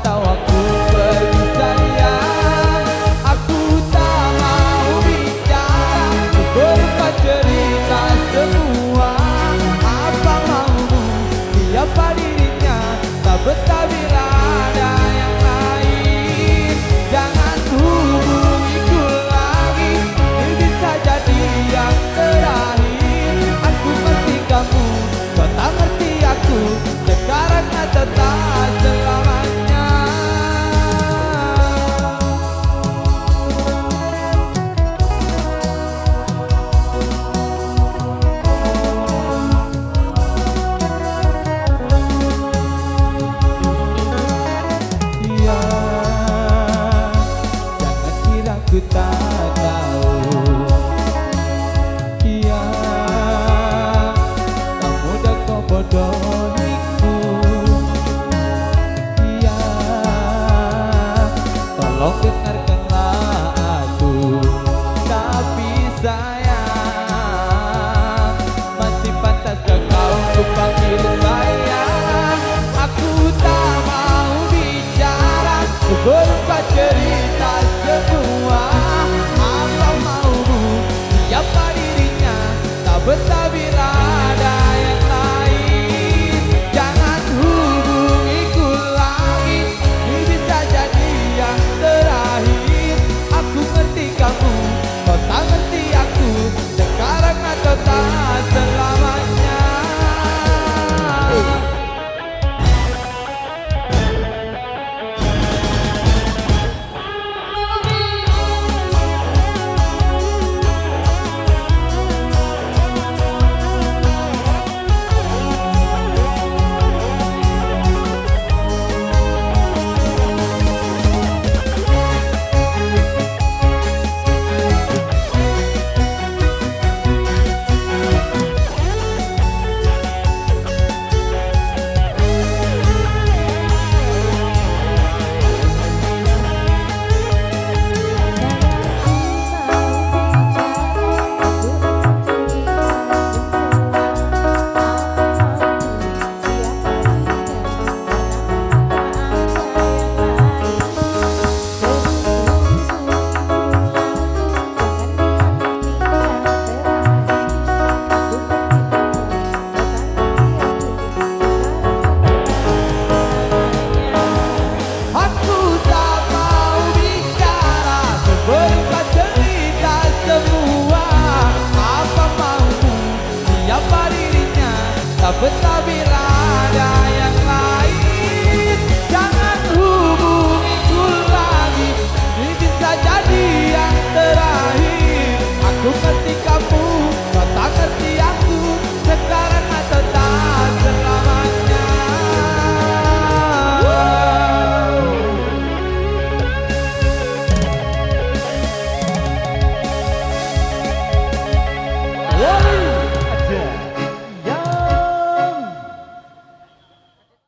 tahu aku pergi sayang. Aku tak mau bicara, berupa cerita semua. Apa maumu, siapa dirinya, tak betah bila ada yang lain. Jangan hubungiku lagi, ini bisa jadi yang terakhir. Aku ngerti kamu, kau tak ngerti aku, sekarang atau tak selamanya. Ya, jangan kira ku tak tahu. Ya, tak mudah kau bodohiku. Ya, tolong dengar